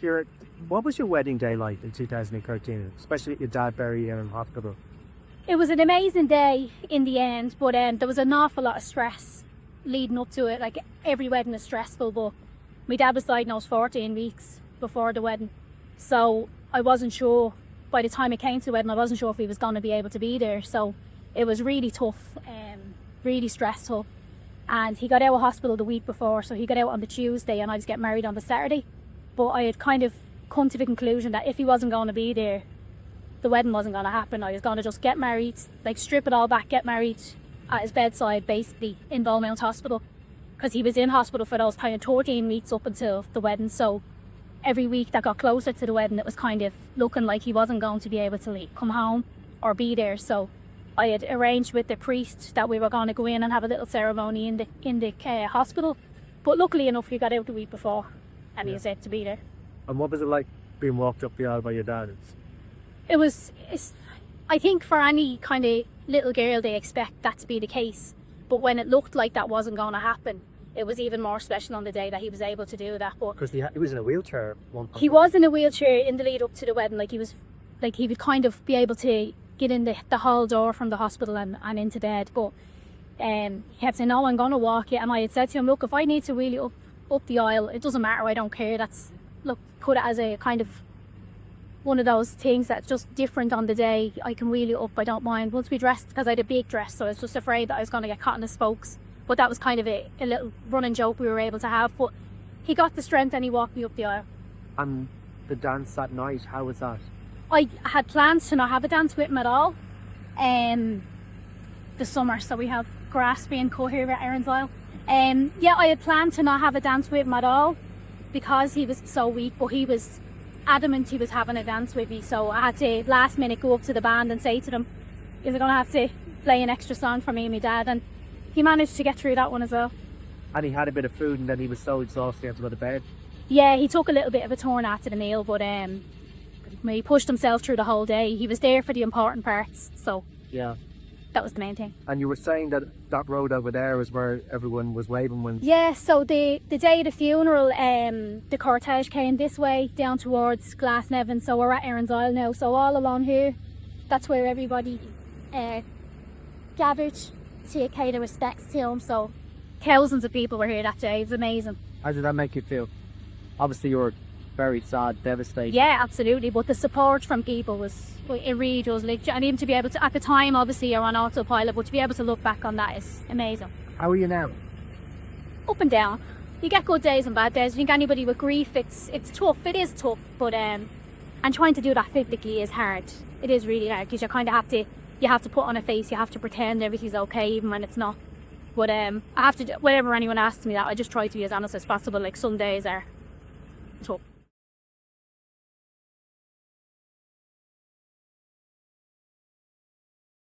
Kiera, what was your wedding day like in 2013, especially with your dad buried in hospital? It was an amazing day in the end, but there was an awful lot of stress leading up to it. Like, every wedding is stressful, but my dad was diagnosed 14 weeks before the wedding, so I wasn't sure. By the time it came to the wedding, I wasn't sure if he was going to be able to be there, so it was really tough, really stressful. And he got out of hospital the week before, so he got out on the Tuesday and I was getting married on the Saturday. But I had kind of come to the conclusion that if he wasn't going to be there, the wedding wasn't going to happen. I was going to just get married, like strip it all back, get married at his bedside, basically, in Beaumont Hospital, because he was in hospital for those kind of 14 weeks up until the wedding. So every week that got closer to the wedding, it was kind of looking like he wasn't going to be able to come home or be there. So I had arranged with the priest that we were going to go in and have a little ceremony in the hospital. But luckily enough, he got out the week before and he was able to be there. And what was it like being walked up the aisle by your dad? I think for any kind of little girl, they expect that to be the case. But when it looked like that wasn't going to happen, it was even more special on the day that he was able to do that. Because he was in a wheelchair at one point. He was in a wheelchair in the lead up to the wedding. Like, he would kind of be able to get in the hall door from the hospital and into bed. But he had said, no, I'm going to walk it. And I had said to him, look, if I need to really up the aisle, it doesn't matter, I don't care. Put it as a kind of one of those things that's just different on the day. I can wheel it up, I don't mind. Once we dressed, because I had a big dress, so I was just afraid that I was going to get caught in the spokes. But that was kind of a little running joke we were able to have. But he got the strength and he walked me up the aisle. And the dance that night, how was that? I had plans to not have a dance with him at all. The summer, so we have grass being cut here at Erin's Isle. Yeah, I had planned to not have a dance with him at all because he was so weak, but he was adamant he was having a dance with me, so I had to last minute go up to the band and say to them, is it going to have to play an extra song for me and my dad? And he managed to get through that one as well. And he had a bit of food and then he was so exhausted he had to go to bed. Yeah, he took a little bit of a turn after the meal, but he pushed himself through the whole day. He was there for the important parts, so yeah, that was the main thing. And you were saying that that road over there was where everyone was waving when... Yeah, so the day of the funeral, the cortege came this way down towards Glasnevin, so we're at Erin's Isle now. So all along here, that's where everybody gathered to pay their respects to him. So thousands of people were here that day. It was amazing. How did that make you feel? Obviously you were very sad, devastated. Yeah, absolutely, but the support from people it really does. Like, and even to be able to, at the time, obviously you're on autopilot, but to be able to look back on that is amazing. How are you now? Up and down. You get good days and bad days. I think anybody with grief, it's tough. It is tough, but and trying to do that physically is hard. It is really hard because you kind of have to put on a face. You have to pretend everything's okay even when it's not. But I have to, whenever anyone asks me that, I just try to be as honest as possible. Like, some days are tough.